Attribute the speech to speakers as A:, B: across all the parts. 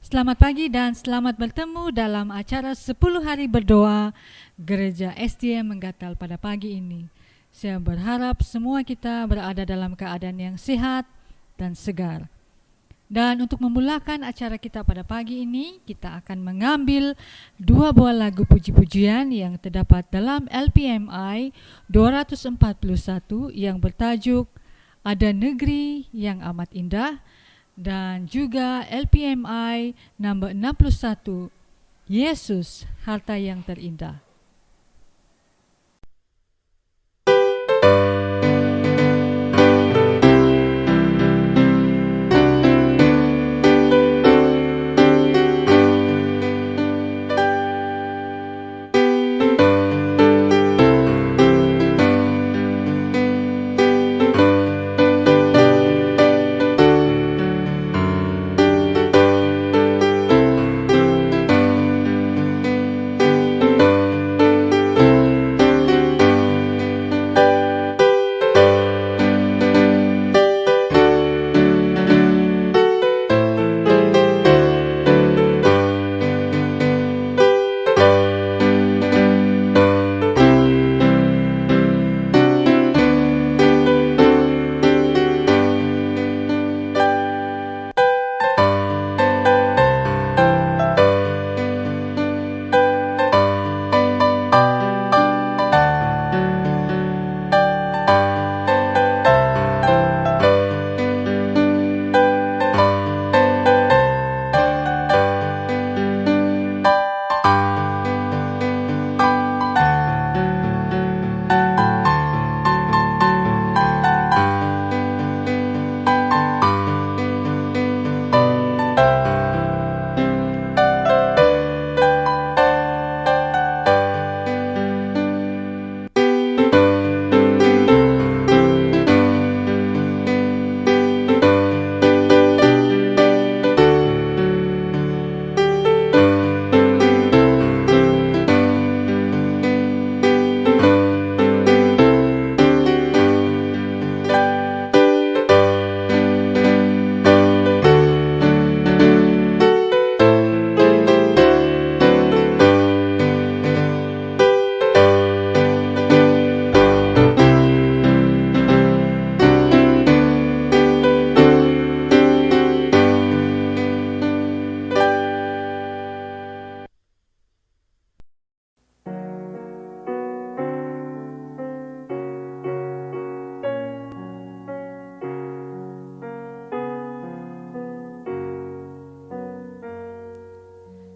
A: Selamat pagi dan selamat bertemu dalam acara 10 hari berdoa Gereja SDM Menggatal pada pagi ini. Saya berharap semua kita berada dalam keadaan yang sehat dan segar. Dan untuk memulakan acara kita pada pagi ini, kita akan mengambil dua buah lagu puji-pujian yang terdapat dalam LPMI 241 yang bertajuk Ada Negeri yang Amat Indah, dan juga LPMI nomor 61, Yesus Harta yang Terindah.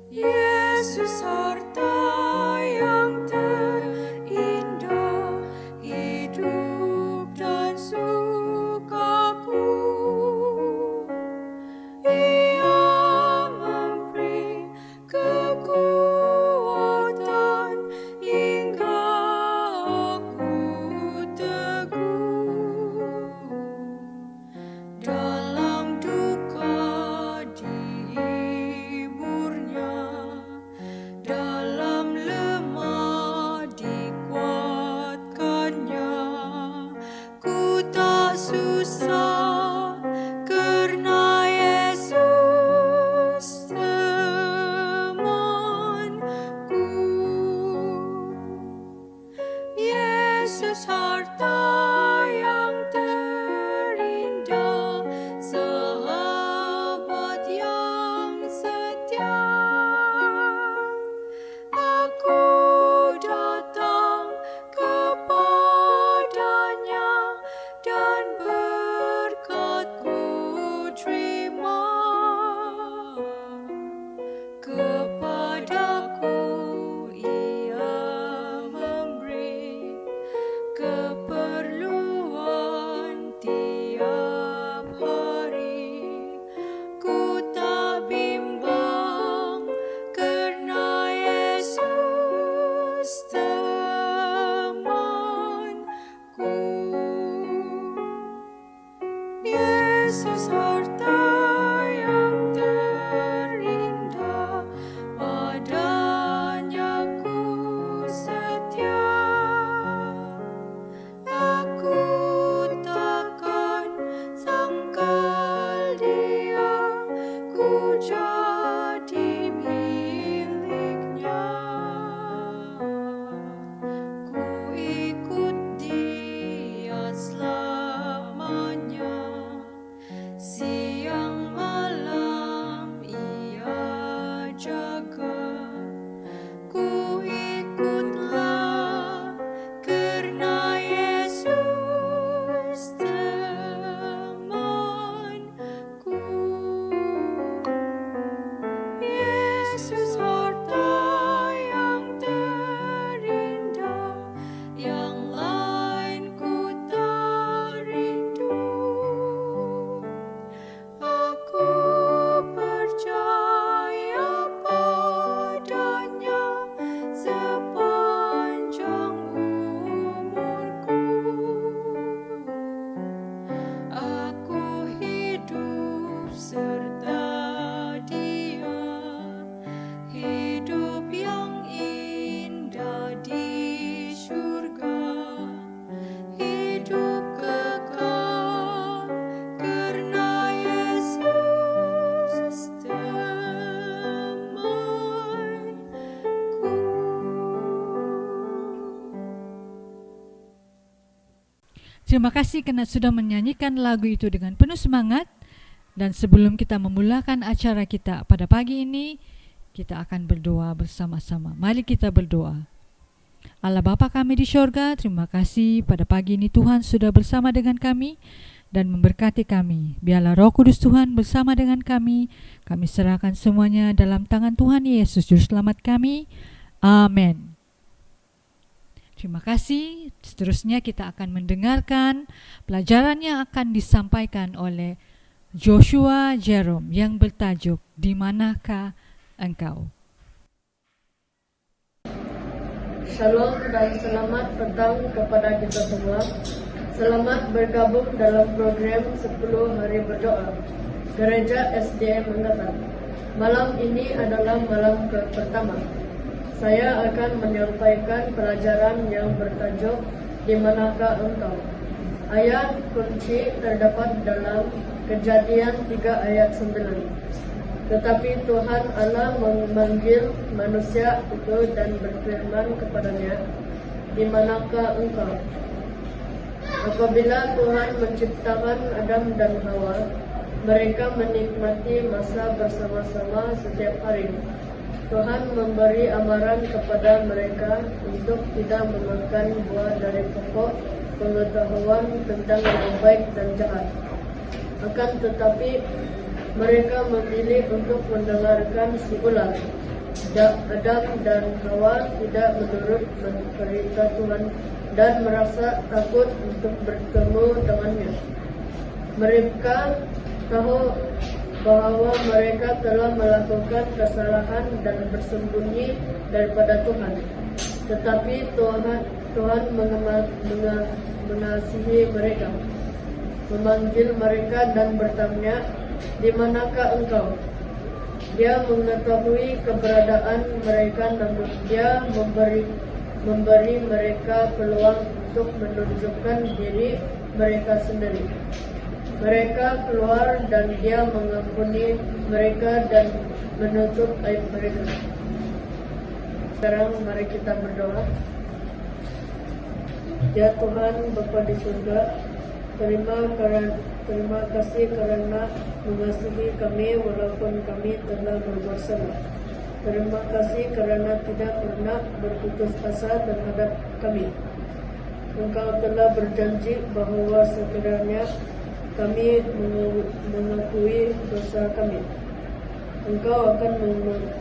B: Yesus harta yang terindah, hidup dan sukaku. Ia memberi kekuatan hingga aku teguh. Dalam duka dihiburnya, menjadi miliknya. Ku ikut Dia selamanya, siang malam Ia jaga. Ku ikutlah karena Yesus temanku. Yesus harta yang terindah, yang lain ku tak rindu. Aku percaya padanya sepanjang umurku. Aku hidup serta Dia, hidup yang indah di surga, hidup kekal karena Yesus temanku.
A: Terima kasih karena sudah menyanyikan lagu itu dengan penuh semangat. Dan sebelum kita memulakan acara kita pada pagi ini, kita akan berdoa bersama-sama. Mari kita berdoa. Allah Bapa kami di sorga, terima kasih pada pagi ini Tuhan sudah bersama dengan kami dan memberkati kami. Biarlah Roh Kudus Tuhan bersama dengan kami. Kami serahkan semuanya dalam tangan Tuhan Yesus Juru Selamat kami. Amin. Terima kasih. Seterusnya kita akan mendengarkan pelajaran yang akan disampaikan oleh Joshua Jerome yang bertajuk Di Manakah Engkau?
C: Shalom dan selamat petang kepada kita semua. Selamat bergabung dalam program 10 hari berdoa Gereja SDM Menggatan. Malam ini adalah malam pertama. Saya akan menyampaikan pelajaran yang bertajuk Di Manakah Engkau? Ayat kunci terdapat dalam Kejadian 3 ayat 9. Tetapi Tuhan Allah memanggil manusia itu dan berfirman kepadanya, "Di manakah engkau?" Apabila Tuhan menciptakan Adam dan Hawa, mereka menikmati masa bersama-sama setiap hari. Tuhan memberi amaran kepada mereka untuk tidak memakan buah dari pokok pengetahuan tentang yang baik dan jahat. Akan tetapi mereka memilih untuk mendengarkan si ular. Adam dan Hawa tidak menurut perintah Tuhan dan merasa takut untuk bertemu dengannya. Mereka tahu bahwa mereka telah melakukan kesalahan dan bersembunyi daripada Tuhan. Tetapi Tuhan mengasihi mereka, memanggil mereka dan bertanya, "Di manakah engkau?" Dia mengetahui keberadaan mereka, namun Dia memberi mereka peluang untuk menunjukkan diri mereka sendiri. Mereka keluar dan Dia mengampuni mereka dan menutup aib mereka. Sekarang mari kita berdoa. Ya Tuhan Bapa di surga, terima kasih karena mengasihi kami walaupun kami telah berbuat salah. Terima kasih karena tidak pernah berputus asa terhadap kami. Engkau telah berjanji bahwa sekiranya kami mengakui dosa kami, Engkau akan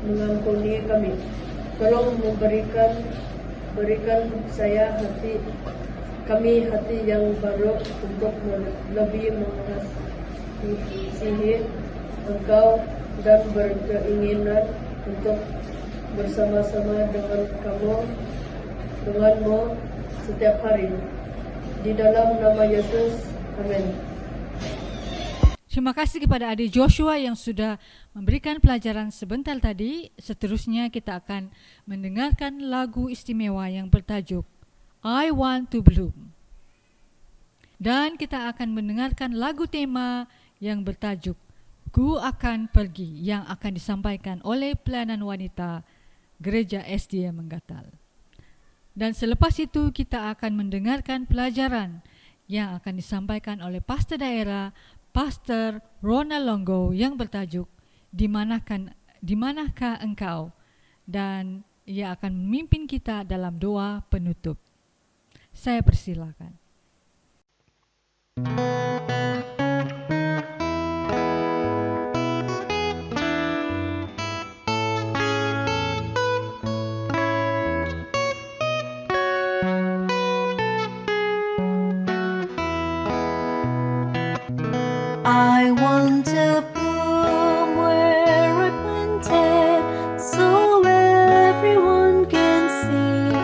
C: mengampuni kami. Tolong berikan saya hati yang baru untuk lebih mengasihi Engkau dan berkeinginan untuk bersama-sama denganmu setiap hari. Di dalam nama Yesus, amin.
A: Terima kasih kepada adik Joshua yang sudah memberikan pelajaran sebentar tadi. Seterusnya kita akan mendengarkan lagu istimewa yang bertajuk I Want to Bloom. Dan kita akan mendengarkan lagu tema yang bertajuk Ku akan pergi yang akan disampaikan oleh pelayanan wanita Gereja SDA Menggatal. Dan selepas itu kita akan mendengarkan pelajaran yang akan disampaikan oleh pastor daerah, Pastor Ronald Longo, yang bertajuk Di manakah engkau? Dan ia akan memimpin kita dalam doa penutup. Saya persilakan.
B: I want to bloom where I planted, so everyone can see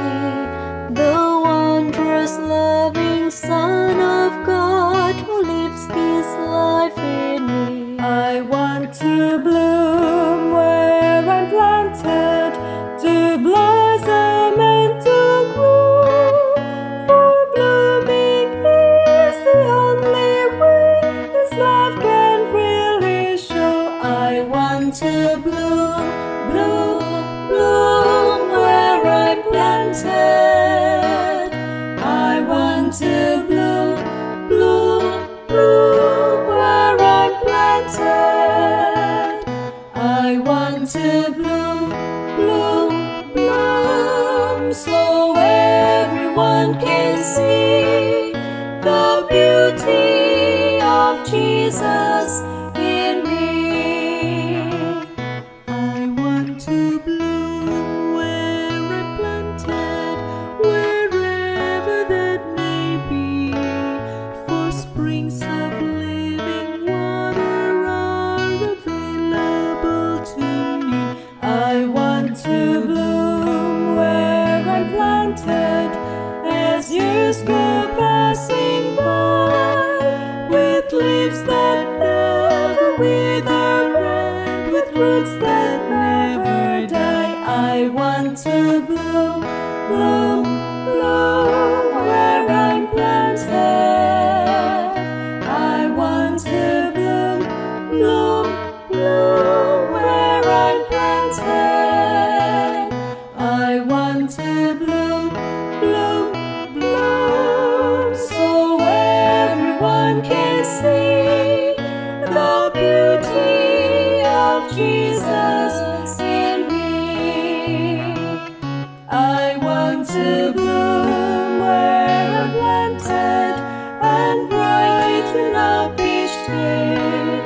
B: the wondrous, loving Son of God who lives His life in me. I want to bloom where I'm planted, to blossom and to grow. For blooming is the only way His love can really show. I want to bloom, bloom, bloom where I'm planted. I want to bloom, bloom, bloom where I'm planted. I want to bloom, bloom, bloom so everyone can see the beauty of Jesus in me. I want to bloom where I'm planted, wherever that may be, for springs of living water are available to me. I want to bloom where I'm planted, as years go passing by, with leaves that never wither and with roots that never die. I want to bloom, bloom, bloom where I'm planted. I want to bloom, bloom, bloom where I'm planted. I want to bloom, bloom, bloom so everyone can see the beauty of Jesus in me. I want to bloom where I'm planted and brighten up each day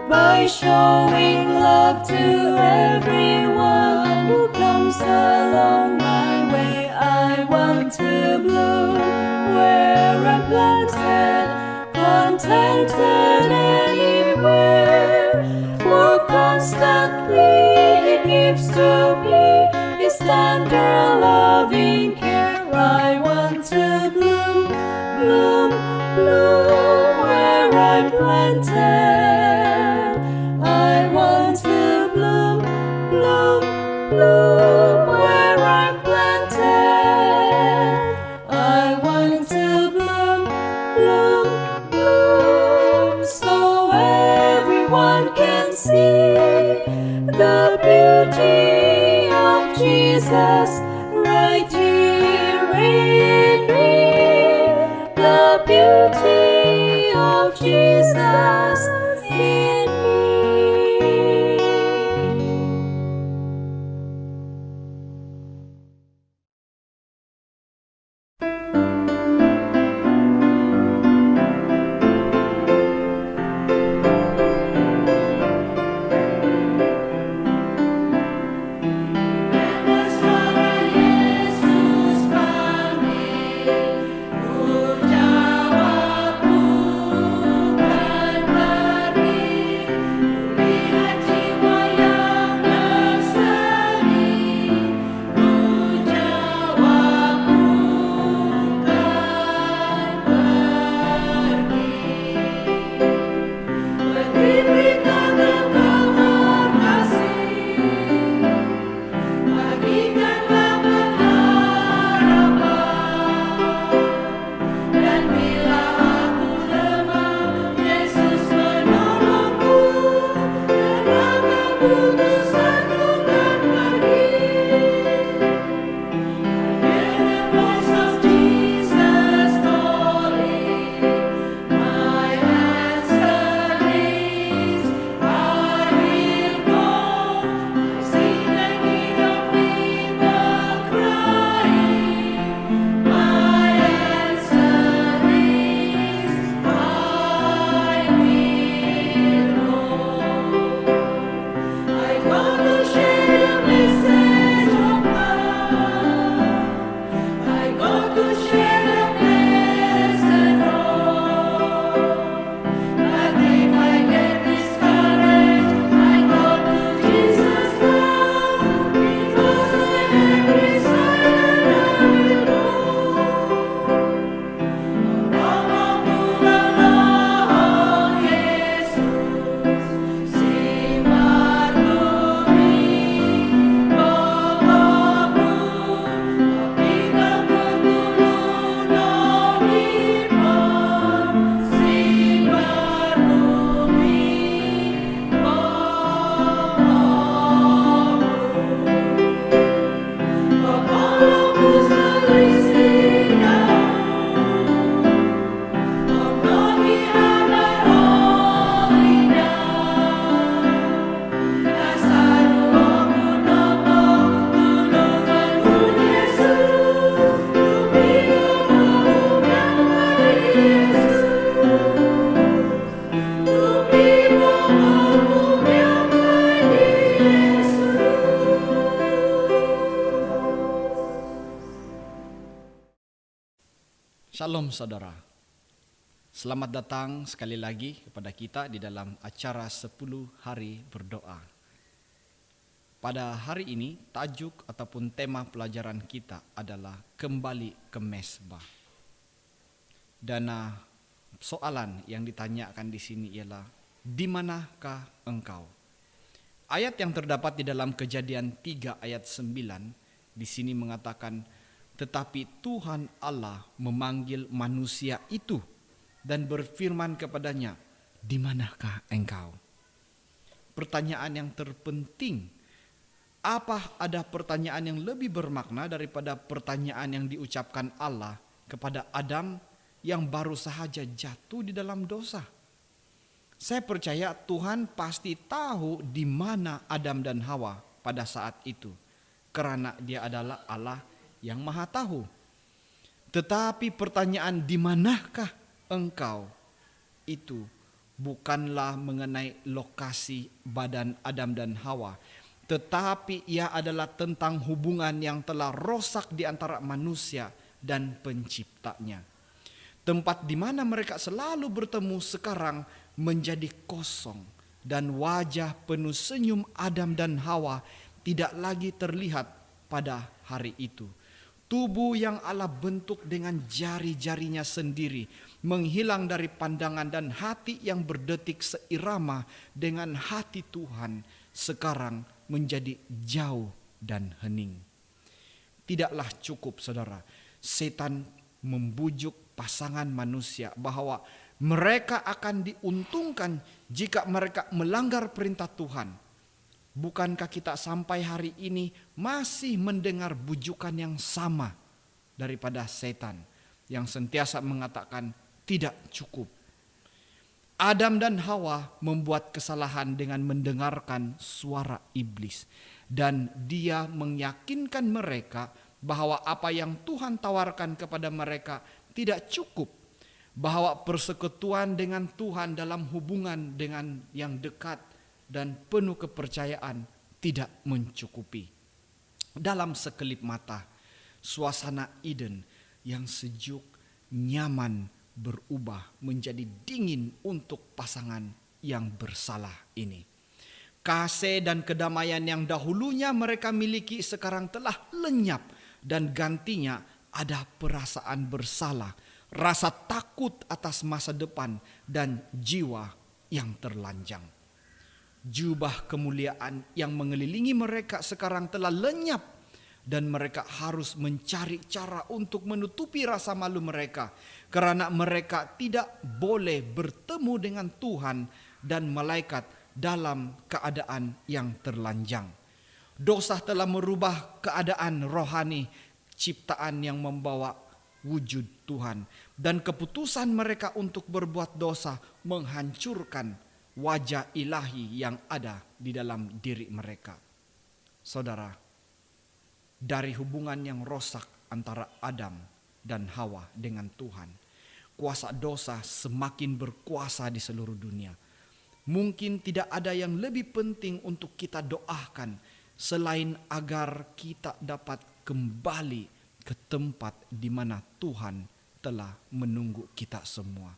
B: by showing love to everyone who comes along my way. I want to bloom where I'm planted, contented anywhere, for constantly He gives to me His tender loving care. I want to bloom, bloom, bloom where I'm planted. I want to bloom, bloom, bloom where I'm planted. I want to bloom, bloom, bloom so everyone can see the beauty of Jesus right here in me. The beauty of Jesus in me.
D: Yesus kami, Ku jawab Shalom saudara. Selamat datang sekali lagi kepada kita di dalam acara 10 hari berdoa. Pada hari ini tajuk ataupun tema pelajaran kita adalah kembali ke mezbah. Dan soalan yang ditanyakan di sini ialah, di manakah engkau? Ayat yang terdapat di dalam Kejadian 3 ayat 9 di sini mengatakan, tetapi Tuhan Allah memanggil manusia itu dan berfirman kepadanya, di manakah engkau? Pertanyaan yang terpenting. Apa ada pertanyaan yang lebih bermakna daripada pertanyaan yang diucapkan Allah kepada Adam yang baru sahaja jatuh di dalam dosa? Saya percaya Tuhan pasti tahu di mana Adam dan Hawa pada saat itu, karena Dia adalah Allah yang Maha Tahu. Tetapi pertanyaan di manakah engkau itu bukanlah mengenai lokasi badan Adam dan Hawa, tetapi ia adalah tentang hubungan yang telah rosak di antara manusia dan penciptanya. Tempat di mana mereka selalu bertemu sekarang menjadi kosong, dan wajah penuh senyum Adam dan Hawa tidak lagi terlihat pada hari itu. Tubuh yang Allah bentuk dengan jari-jarinya sendiri menghilang dari pandangan, dan hati yang berdetik seirama dengan hati Tuhan sekarang menjadi jauh dan hening. Tidaklah cukup saudara, setan membujuk pasangan manusia bahwa mereka akan diuntungkan jika mereka melanggar perintah Tuhan. Bukankah kita sampai hari ini masih mendengar bujukan yang sama daripada setan yang sentiasa mengatakan tidak cukup? Adam dan Hawa membuat kesalahan dengan mendengarkan suara iblis, dan dia meyakinkan mereka bahwa apa yang Tuhan tawarkan kepada mereka tidak cukup, bahwa persekutuan dengan Tuhan dalam hubungan dengan yang dekat dan penuh kepercayaan tidak mencukupi. Dalam sekelip mata, suasana Eden yang sejuk, nyaman berubah menjadi dingin untuk pasangan yang bersalah ini. Kasih dan kedamaian yang dahulunya mereka miliki sekarang telah lenyap, dan gantinya ada perasaan bersalah, rasa takut atas masa depan, dan jiwa yang terlanjang. Jubah kemuliaan yang mengelilingi mereka sekarang telah lenyap, dan mereka harus mencari cara untuk menutupi rasa malu mereka, karena mereka tidak boleh bertemu dengan Tuhan dan malaikat dalam keadaan yang terlanjang. Dosa telah merubah keadaan rohani ciptaan yang membawa wujud Tuhan, dan keputusan mereka untuk berbuat dosa menghancurkan wajah ilahi yang ada di dalam diri mereka. Saudara, dari hubungan yang rosak antara Adam dan Hawa dengan Tuhan, kuasa dosa semakin berkuasa di seluruh dunia. Mungkin tidak ada yang lebih penting untuk kita doakan selain agar kita dapat kembali ke tempat di mana Tuhan telah menunggu kita semua.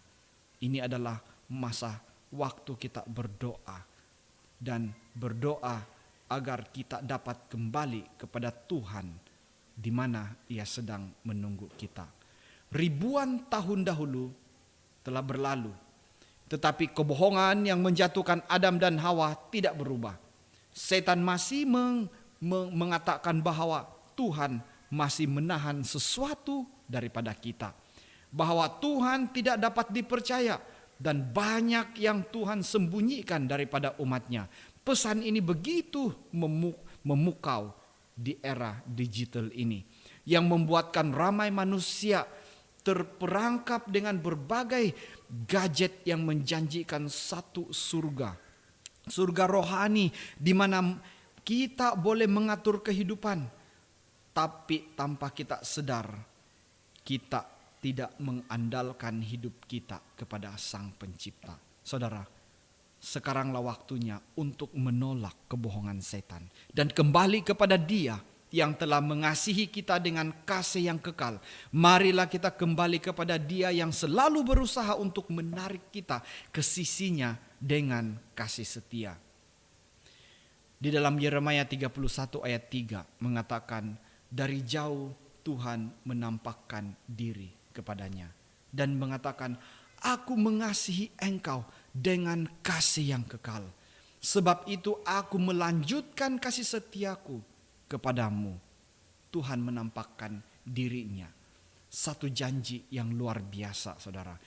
D: Ini adalah masa waktu kita berdoa, dan berdoa agar kita dapat kembali kepada Tuhan di mana Ia sedang menunggu kita. Ribuan tahun dahulu telah berlalu, tetapi kebohongan yang menjatuhkan Adam dan Hawa tidak berubah. Setan masih mengatakan bahwa Tuhan masih menahan sesuatu daripada kita, bahwa Tuhan tidak dapat dipercaya, dan banyak yang Tuhan sembunyikan daripada umatnya. Pesan ini begitu memukau di era digital ini, yang membuatkan ramai manusia terperangkap dengan berbagai gadget yang menjanjikan satu surga. Surga rohani di mana kita boleh mengatur kehidupan, tapi tanpa kita sadar kita tidak mengandalkan hidup kita kepada Sang Pencipta. Saudara, sekaranglah waktunya untuk menolak kebohongan setan dan kembali kepada Dia yang telah mengasihi kita dengan kasih yang kekal. Marilah kita kembali kepada Dia yang selalu berusaha untuk menarik kita ke sisinya dengan kasih setia. Di dalam Yeremia 31 ayat 3 mengatakan, dari jauh Tuhan menampakkan diri kepadanya dan mengatakan, aku mengasihi engkau dengan kasih yang kekal. Sebab itu aku melanjutkan kasih setiaku kepadamu. Tuhan menampakkan dirinya. Satu janji yang luar biasa, saudara.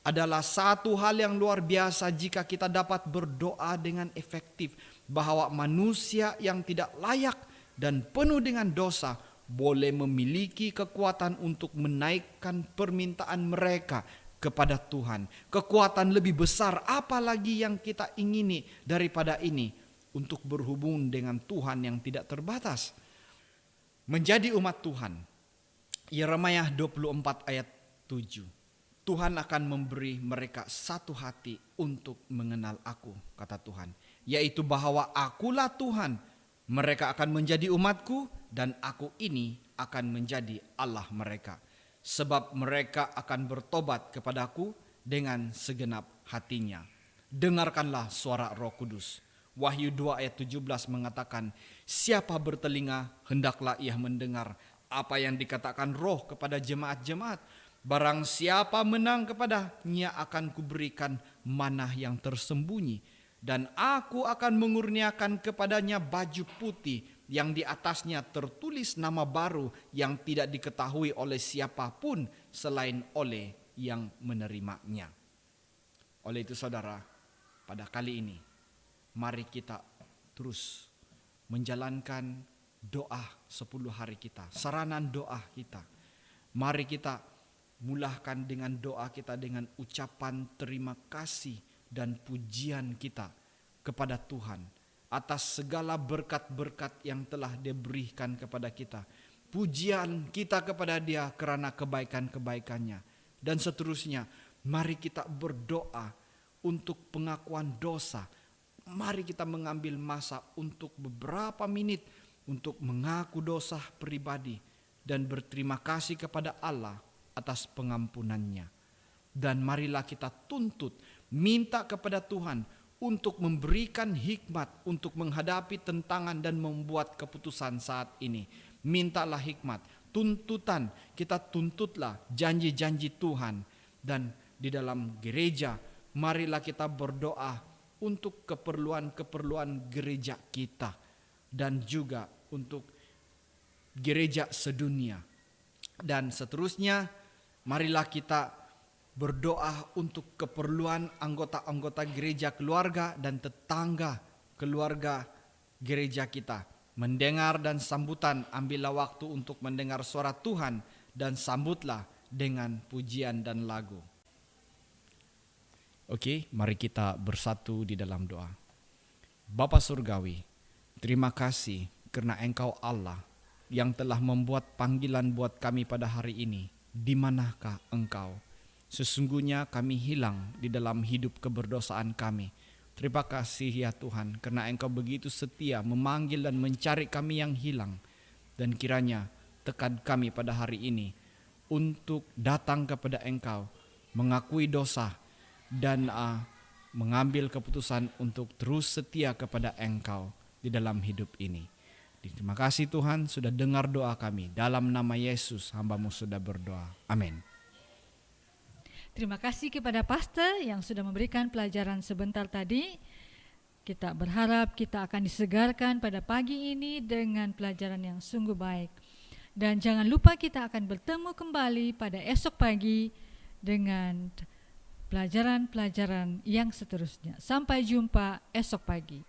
D: Adalah satu hal yang luar biasa jika kita dapat berdoa dengan efektif bahwa manusia yang tidak layak dan penuh dengan dosa boleh memiliki kekuatan untuk menaikkan permintaan mereka kepada Tuhan. Kekuatan lebih besar apalagi yang kita ingini daripada ini, untuk berhubung dengan Tuhan yang tidak terbatas. Menjadi umat Tuhan. Yeremia 24 ayat 7. Tuhan akan memberi mereka satu hati untuk mengenal aku, kata Tuhan. Yaitu bahwa akulah Tuhan. Mereka akan menjadi umatku dan aku ini akan menjadi Allah mereka. Sebab mereka akan bertobat kepadaku dengan segenap hatinya. Dengarkanlah suara Roh Kudus. Wahyu 2 ayat 17 mengatakan, siapa bertelinga hendaklah ia mendengar apa yang dikatakan Roh kepada jemaat-jemaat. Barang siapa menang kepadanya akan kuberikan manah yang tersembunyi. Dan aku akan mengurniakan kepadanya baju putih yang di atasnya tertulis nama baru yang tidak diketahui oleh siapapun selain oleh yang menerimanya. Oleh itu saudara, pada kali ini mari kita terus menjalankan doa 10 hari kita, saranan doa kita. Mari kita mulahkan dengan doa kita dengan ucapan terima kasih dan pujian kita kepada Tuhan atas segala berkat-berkat yang telah diberikan kepada kita. Pujian kita kepada Dia karena kebaikan-kebaikannya. Dan seterusnya, mari kita berdoa untuk pengakuan dosa. Mari kita mengambil masa untuk beberapa menit untuk mengaku dosa pribadi dan berterima kasih kepada Allah atas pengampunannya. Dan marilah kita tuntut, minta kepada Tuhan untuk memberikan hikmat untuk menghadapi tentangan dan membuat keputusan saat ini. Mintalah hikmat, tuntutan, kita tuntutlah janji-janji Tuhan. Dan di dalam gereja, marilah kita berdoa untuk keperluan-keperluan gereja kita. Dan juga untuk gereja sedunia. Dan seterusnya, marilah kita berdoa untuk keperluan anggota-anggota gereja keluarga dan tetangga keluarga gereja kita. Mendengar dan sambutan, ambillah waktu untuk mendengar suara Tuhan dan sambutlah dengan pujian dan lagu. Oke, mari kita bersatu di dalam doa. Bapa Surgawi, terima kasih karena Engkau Allah yang telah membuat panggilan buat kami pada hari ini. Di manakah Engkau? Sesungguhnya kami hilang di dalam hidup keberdosaan kami. Terima kasih ya Tuhan, karena Engkau begitu setia memanggil dan mencari kami yang hilang. Dan kiranya tekan kami pada hari ini untuk datang kepada Engkau, mengakui dosa dan mengambil keputusan untuk terus setia kepada Engkau di dalam hidup ini. Terima kasih Tuhan sudah dengar doa kami. Dalam nama Yesus hamba-Mu sudah berdoa. Amin.
A: Terima kasih kepada pastor yang sudah memberikan pelajaran sebentar tadi. Kita berharap kita akan disegarkan pada pagi ini dengan pelajaran yang sungguh baik. Dan jangan lupa kita akan bertemu kembali pada esok pagi dengan pelajaran-pelajaran yang seterusnya. Sampai jumpa esok pagi.